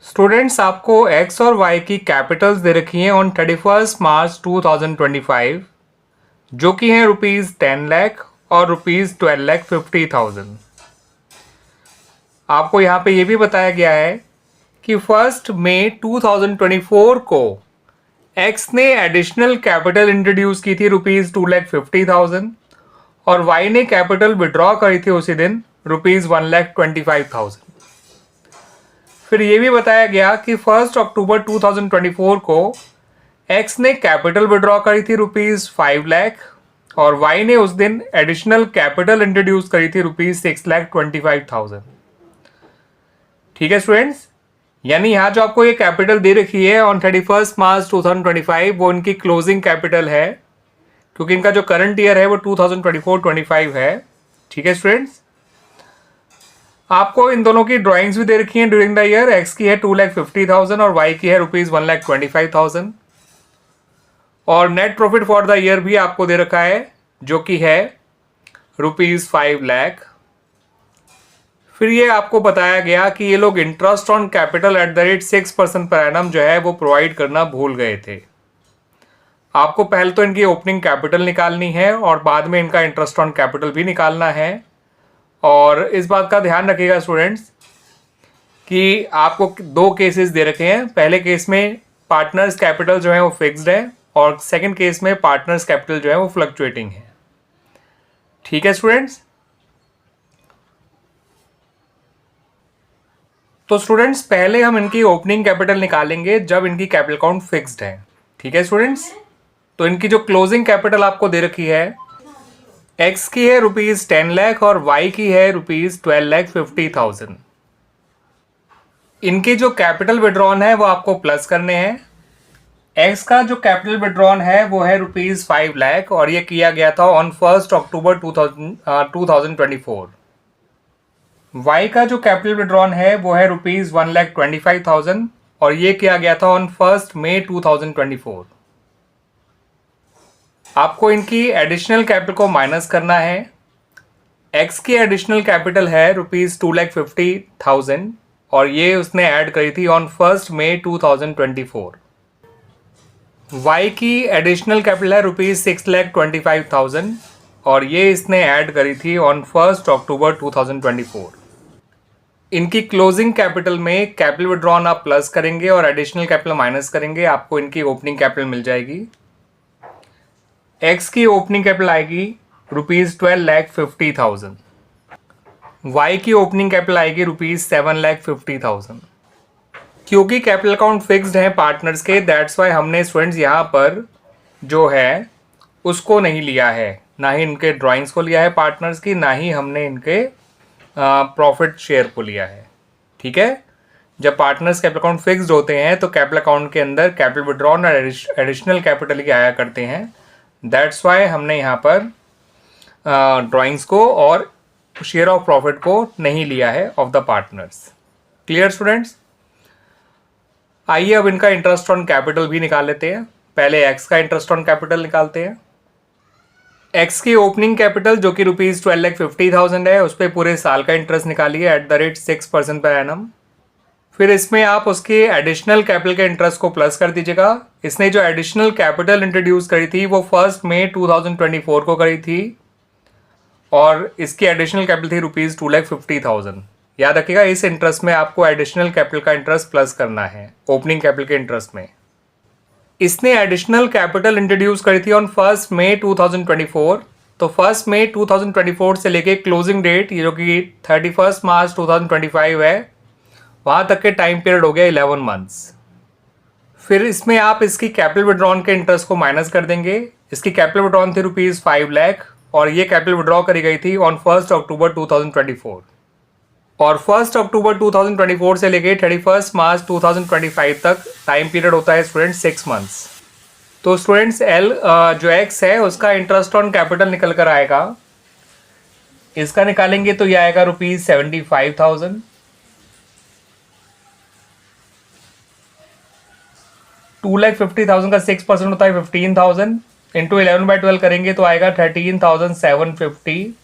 Students, आपको x और Y की कैपिटल्स दे रखी हैं ऑन 31 मार्च 2025, जो कि हैं ₹10 लाख और ₹12,50,000। आपको यहाँ पे ये भी बताया गया है कि 1 मई 2024 को एक्स ने एडिशनल कैपिटल इंट्रोड्यूस की थी ₹2,50,000 और वाई ने कैपिटल विड्रॉ करी थी उसी दिन ₹1,25,000। फिर ये भी बताया गया कि 1 अक्टूबर 2024 को एक्स ने कैपिटल विड्रॉ करी थी ₹5 लाख और वाई ने उस दिन एडिशनल कैपिटल इंट्रोड्यूस करी थी ₹6,25,000। ठीक है स्टूडेंट्स, यानी यहाँ जो आपको ये कैपिटल दे रखी है ऑन 31 मार्च 2025 वो इनकी क्लोजिंग कैपिटल है, क्योंकि इनका जो करंट ईयर है वो 2024-25 है। ठीक है स्टूडेंट्स, आपको इन दोनों की ड्राइंग्स भी दे रखी हैं ड्यूरिंग द ईयर। एक्स की है 2,50,000 और वाई की है ₹1,25,000 और net profit for the year भी आपको दे रखा है जो कि है ₹5 लाख। फिर ये आपको बताया गया कि ये लोग interest on capital at the rate 6% per annum जो है वो प्रोवाइड करना भूल गए थे। आपको पहले तो इनकी ओपनिंग कैपिटल निकालनी है और बाद में इनका इंटरेस्ट ऑन कैपिटल भी निकालना है। और इस बात का ध्यान रखिएगा स्टूडेंट्स कि आपको दो केसेस दे रखे हैं। पहले केस में पार्टनर्स कैपिटल जो है वो फिक्स्ड है और सेकंड केस में पार्टनर्स कैपिटल जो है वो फ्लक्चुएटिंग है। ठीक है स्टूडेंट्स, तो स्टूडेंट्स पहले हम इनकी ओपनिंग कैपिटल निकालेंगे जब इनकी कैपिटल अकाउंट फिक्स्ड है। ठीक है स्टूडेंट्स, तो इनकी जो क्लोजिंग कैपिटल आपको दे रखी है, एक्स की है ₹10 लाख और वाई की है ₹12,50,000। इनके जो कैपिटल विड्रॉन है वो आपको प्लस करने हैं। एक्स का जो कैपिटल विड्रॉन है वो है ₹5 लाख और ये किया गया था ऑन 1 अक्टूबर 2024। वाई का जो कैपिटल विड्रॉन है वो है ₹1,25,000 और ये किया गया था ऑन 1 मई 2024। आपको इनकी एडिशनल कैपिटल को माइनस करना है। एक्स की एडिशनल कैपिटल है ₹2,50,000 और ये उसने ऐड करी थी ऑन 1 मई 2024। वाई की एडिशनल कैपिटल है ₹6,25,000 और ये इसने ऐड करी थी ऑन 1 अक्टूबर 2024। इनकी क्लोजिंग कैपिटल में कैपिटल विड्रॉन आप प्लस करेंगे और एडिशनल कैपिटल माइनस करेंगे, आपको इनकी ओपनिंग कैपिटल मिल जाएगी। एक्स की ओपनिंग कैपिटल आएगी ₹12,50,000, वाई की ओपनिंग कैपिटल आएगी ₹7,50,000। क्योंकि कैपिटल अकाउंट फिक्स्ड है पार्टनर्स के, दैट्स वाई हमने स्टूडेंट्स यहाँ पर जो है उसको नहीं लिया है, ना ही इनके ड्राइंग्स को लिया है पार्टनर्स की, ना ही हमने इनके प्रॉफिट शेयर को लिया है। ठीक है, जब पार्टनर्स कैपिटल अकाउंट फिक्स्ड होते हैं तो कैपिटल अकाउंट के अंदर कैपिटल विड्रॉन और एडिशनल कैपिटल ही आया करते हैं। दैट्स वाई हमने यहाँ पर ड्राइंग्स को और शेयर ऑफ प्रॉफिट को नहीं लिया है of the partners. Clear students, आइए अब इनका इंटरेस्ट ऑन कैपिटल भी निकाल लेते हैं। पहले एक्स का इंटरेस्ट ऑन कैपिटल निकालते हैं। एक्स की ओपनिंग कैपिटल जो कि ₹12,50,000 है, उस पर पूरे साल का इंटरेस्ट निकालिए at the rate 6% per annum. फिर इसमें आप उसके एडिशनल कैपिटल के इंटरेस्ट को प्लस कर दीजिएगा। इसने जो एडिशनल कैपिटल इंट्रोड्यूस करी थी वो 1 मई 2024 को करी थी और इसकी एडिशनल कैपिटल थी ₹2,50,000। याद रखिएगा, इस इंटरेस्ट में आपको एडिशनल कैपिटल का इंटरेस्ट प्लस करना है ओपनिंग कैपिटल के इंटरेस्ट में। इसने एडिशनल कैपिटल इंट्रोड्यूस करी थी ऑन 1 मई 2024। तो 1 मई 2024 से लेके क्लोजिंग डेट ये जो कि 31 मार्च 2025 है, वहाँ तक के टाइम पीरियड हो गया 11 मंथ्स। फिर इसमें आप इसकी कैपिटल विड्रॉन के इंटरेस्ट को माइनस कर देंगे। इसकी कैपिटल विड्रॉन थी ₹5 लाख और ये कैपिटल विड्रॉ करी गई थी ऑन 1 अक्टूबर 2024 और 1 अक्टूबर 2024 से लेके 31 मार्च 2025 तक टाइम पीरियड होता है स्टूडेंट्स 6 मंथ्स। तो स्टूडेंट्स एल जो एक्स है उसका इंटरेस्ट ऑन कैपिटल निकल कर आएगा, इसका निकालेंगे तो ये आएगा ₹75,000। 2,50,000 का 6% होता है 15,000 इंटू 11/12 करेंगे तो आएगा 13,750।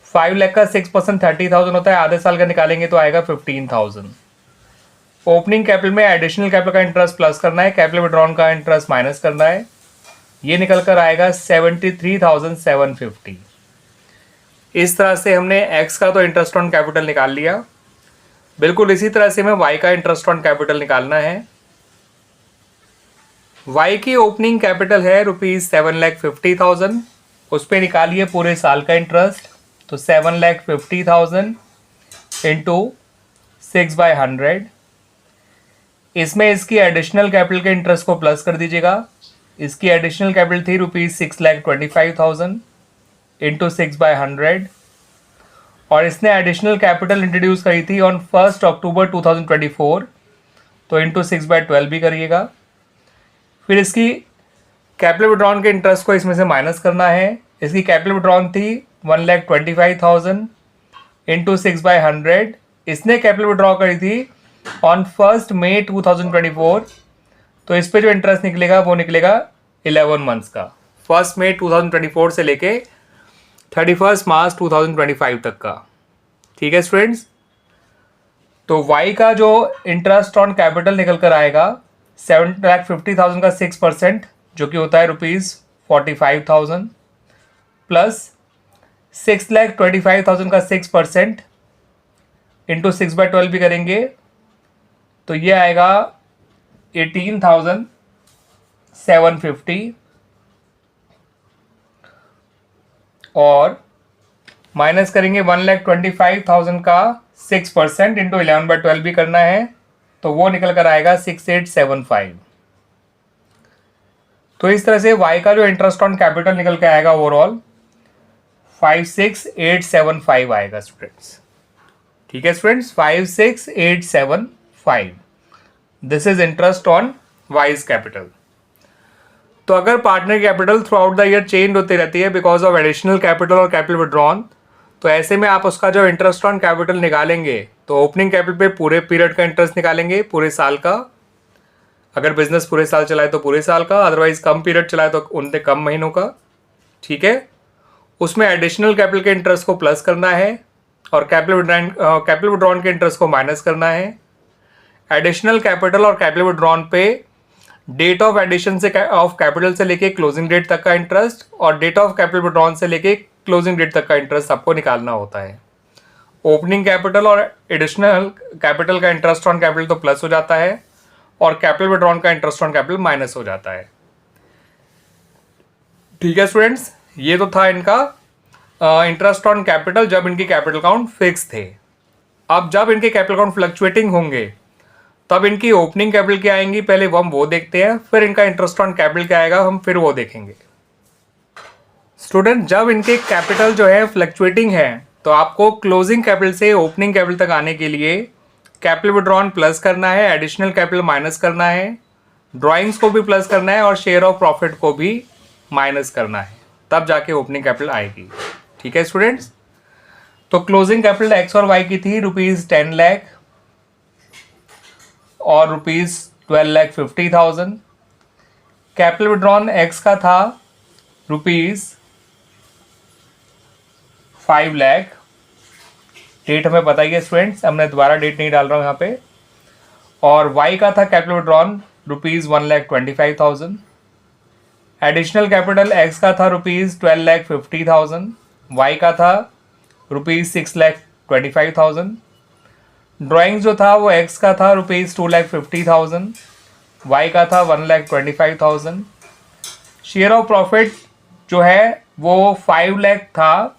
5 लाख का 6% 30,000 होता है, आधे साल का निकालेंगे तो आएगा 15,000। ओपनिंग कैपिटल में एडिशनल कैपिटल का इंटरेस्ट प्लस करना है, कैपिटल विड्रॉन का इंटरेस्ट माइनस करना है। ये निकल कर आएगा 73,750। इस तरह से हमने एक्स का तो इंटरेस्ट ऑन कैपिटल निकाल लिया। बिल्कुल इसी तरह से हमें वाई का इंटरेस्ट ऑन कैपिटल निकालना है। वाई की ओपनिंग कैपिटल है ₹7,50,000, उस पर निकालिए पूरे साल का इंटरेस्ट। तो 7,50,000 इंटू 6/100। इसमें इसकी एडिशनल कैपिटल के इंटरेस्ट को प्लस कर दीजिएगा। इसकी एडिशनल कैपिटल थी ₹6,25,000 इंटू 6/100, और इसने एडिशनल कैपिटल इंट्रोड्यूस करी थी ऑन 1 अक्टूबर 2024, तो इंटू 6/12 भी करिएगा। फिर इसकी कैपिटल विड्रॉन के इंटरेस्ट को इसमें से माइनस करना है। इसकी कैपिटल विड्रॉन थी 1,25,000 इंटू 6/100। इसने कैपिटल विड्रॉ करी थी ऑन 1 मई 2024, तो इस पे जो इंटरेस्ट निकलेगा वो निकलेगा 11 मंथ्स का, 1 मई 2024 से लेके 31 मार्च 2025 तक का। ठीक है स्टूडेंट्स, तो वाई का जो इंटरेस्ट ऑन कैपिटल निकल कर आएगा 7,50,000 का 6%, जो कि होता है ₹45,000, प्लस 6,25,000 का 6% इंटू 6/12 भी करेंगे, तो ये आएगा 18,750, और माइनस करेंगे 1,25,000 का 6% इंटू 11/12 भी करना है, तो वो निकल कर आएगा 6,875। तो इस तरह से वाई का जो इंटरेस्ट ऑन कैपिटल निकल के आएगा ओवरऑल 5,6,875 आएगा स्टूडेंट्स। ठीक है students, 5,6,875, this is interest on wise capital. तो अगर partner capital through out the year change होती रहती है बिकॉज ऑफ एडिशनल कैपिटल और कैपिटल विड्रॉन, तो ऐसे में आप उसका जो इंटरेस्ट ऑन कैपिटल निकालेंगे तो ओपनिंग कैपिटल पे पूरे पीरियड का इंटरेस्ट निकालेंगे, पूरे साल का। अगर बिजनेस पूरे साल चलाए तो पूरे साल का, अदरवाइज कम पीरियड चलाए तो उनसे कम महीनों का। ठीक है, उसमें एडिशनल कैपिटल के इंटरेस्ट को प्लस करना है और कैपिटल विड्रॉन के इंटरेस्ट को माइनस करना है। एडिशनल कैपिटल और कैपिटल विड्रॉन पे डेट ऑफ एडिशन से ऑफ कैपिटल से लेके क्लोजिंग डेट तक का इंटरेस्ट और डेट ऑफ कैपिटल विड्रॉन से लेके क्लोजिंग डेट तक का इंटरेस्ट आपको निकालना होता है। ओपनिंग कैपिटल और एडिशनल कैपिटल का इंटरेस्ट ऑन कैपिटल तो प्लस हो जाता है और कैपिटल विड्रॉन का इंटरेस्ट ऑन कैपिटल माइनस हो जाता है। ठीक है स्टूडेंट्स, ये तो था इनका इंटरेस्ट ऑन कैपिटल जब इनकी कैपिटल काउंट फिक्स थे। अब जब इनके कैपिटल काउंट फ्लक्चुएटिंग होंगे तब इनकी ओपनिंग कैपिटल क्या आएंगी, पहले हम वो देखते हैं, फिर इनका इंटरेस्ट ऑन कैपिटल क्या आएगा हम फिर वो देखेंगे। स्टूडेंट, जब इनके कैपिटल जो है फ्लक्चुएटिंग है तो आपको क्लोजिंग कैपिटल से ओपनिंग कैपिटल तक आने के लिए कैपिटल विड्रॉन प्लस करना है, एडिशनल कैपिटल माइनस करना है, ड्राइंग्स को भी प्लस करना है और शेयर ऑफ प्रॉफिट को भी माइनस करना है, तब जाके ओपनिंग कैपिटल आएगी। ठीक है स्टूडेंट्स, तो क्लोजिंग कैपिटल एक्स और वाई की थी ₹10 लाख और ₹12,50,000। कैपिटल विड्रॉन एक्स का था ₹5 लाख। डेट हमें पता ही है स्टूडेंट्स, हमने दोबारा डेट नहीं डाल रहा हूँ यहाँ पे। और वाई का था capital withdrawn ₹1,25,000। Additional capital x का था ₹12,50,000, वाई का था ₹6,25,000। ड्राइंग्स जो था वो एक्स का था ₹2,50,000, वाई का था ₹1,25,000। शेयर ऑफ प्रॉफिट जो है वो 5 लाख था,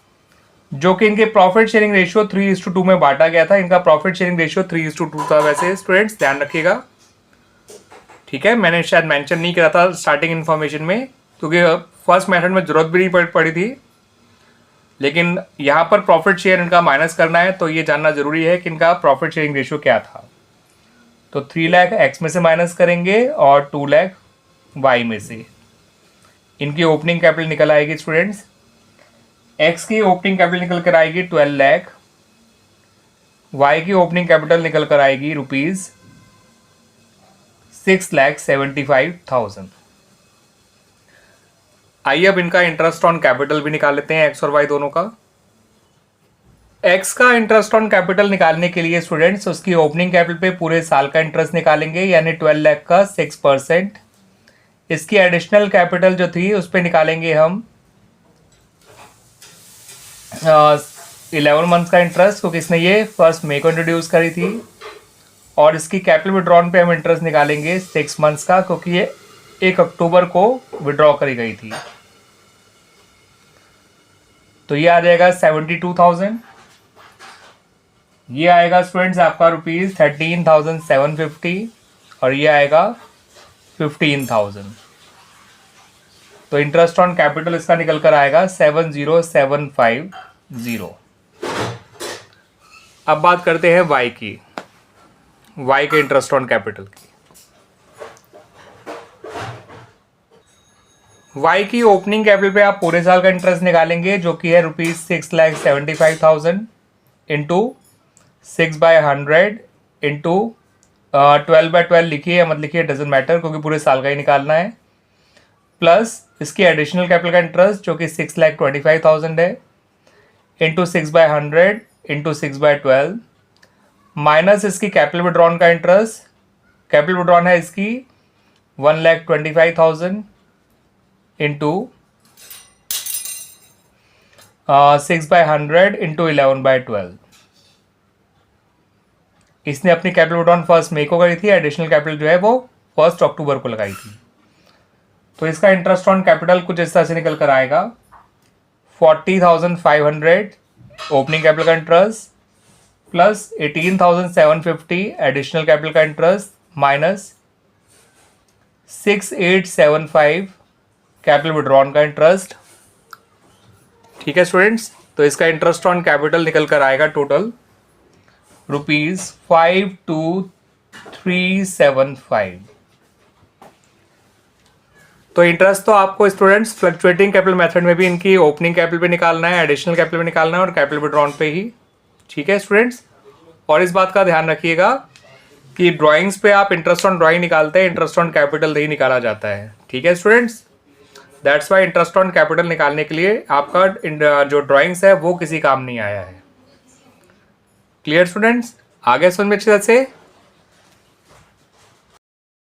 जो कि इनके प्रॉफिट शेयरिंग रेशियो 3:2 में बांटा गया था। इनका प्रॉफिट शेयरिंग रेशियो 3:2 था वैसे स्टूडेंट्स, ध्यान रखिएगा। ठीक है, मैंने शायद मेंशन नहीं करा था स्टार्टिंग इन्फॉर्मेशन में क्योंकि फर्स्ट मेथड में जरूरत भी नहीं पड़ी थी, लेकिन यहाँ पर प्रॉफिट शेयर इनका माइनस करना है तो ये जानना जरूरी है कि इनका प्रॉफिट शेयरिंग रेशियो क्या था। तो 3 लाख एक्स में से माइनस करेंगे और 2 लाख वाई में से। इनकी ओपनिंग कैपिटल निकल आएगी स्टूडेंट्स, एक्स की ओपनिंग कैपिटल निकल कर आएगी 12 लाख, वाई की ओपनिंग कैपिटल निकल कर आएगी ₹6,75,000। आइए अब इनका इंटरेस्ट ऑन कैपिटल भी निकाल लेते हैं एक्स और वाई दोनों का। एक्स का इंटरेस्ट ऑन कैपिटल निकालने के लिए स्टूडेंट्स उसकी ओपनिंग कैपिटल पे पूरे साल का इंटरेस्ट निकालेंगे, यानी 12 लाख का 6%। इसकी एडिशनल कैपिटल जो थी उस पर निकालेंगे हम 11 मंथ्स का इंटरेस्ट, क्योंकि इसने ये फर्स्ट मई को इंट्रोड्यूस करी थी। और इसकी कैपिटल विड्रॉन पे हम इंटरेस्ट निकालेंगे 6 मंथ्स का, क्योंकि ये 1 अक्टूबर को विड्रॉ करी गई थी। तो ये आ जाएगा 72,000। ये आएगा स्टूडेंट्स आपका रुपीज 13,750 और ये आएगा 15,000। तो इंटरेस्ट ऑन कैपिटल इसका निकल कर आएगा 70,750। अब बात करते हैं वाई की, वाई के इंटरेस्ट ऑन कैपिटल की। वाई की ओपनिंग कैपिटल पे आप पूरे साल का इंटरेस्ट निकालेंगे, जो कि है रुपीज 6,75,000 इंटू 6/100 इंटू 12/12 लिखिए या मत लिखिए, डजेंट मैटर, क्योंकि पूरे साल का ही निकालना है। प्लस इसकी एडिशनल कैपिटल का इंटरेस्ट जो कि 6,25,000 है इंटू 6/100 इंटू 6/12 माइनस इसकी कैपिटल विड्रॉन का इंटरेस्ट। कैपिटल विड्रॉन है इसकी 1,25,000 इंटू 6/100 इंटू 11/12। इसने अपनी कैपिटल विड्रॉन फर्स्ट मई को करी थी, एडिशनल कैपिटल जो है वो 1 अक्टूबर को लगाई थी। तो इसका इंटरेस्ट ऑन कैपिटल कुछ इस तरह से निकल कर आएगा 40,500 ओपनिंग कैपिटल का इंटरेस्ट प्लस 18,750 एडिशनल कैपिटल का इंटरेस्ट माइनस 6,875 कैपिटल विड्रॉन का इंटरेस्ट। ठीक है स्टूडेंट्स, तो इसका इंटरेस्ट ऑन कैपिटल निकल कर आएगा टोटल ₹52,375। तो इंटरेस्ट तो आपको स्टूडेंट्स फ्लक्चुएटिंग कैपिटल मेथड में भी इनकी ओपनिंग कैपिटल पे निकालना है, एडिशनल कैपिटल पे निकालना है और कैपिटल विड्रॉन पे ही। ठीक है स्टूडेंट्स, और इस बात का ध्यान रखिएगा कि ड्राइंग्स पे आप इंटरेस्ट ऑन ड्राइंग निकालते हैं, इंटरेस्ट ऑन कैपिटल नहीं निकाला जाता है। ठीक है students, that's why interest on capital निकालने के लिए आपका जो ड्राइंग्स है वो किसी काम नहीं आया है। क्लियर स्टूडेंट्स, आगे समझ में अच्छी तरह से।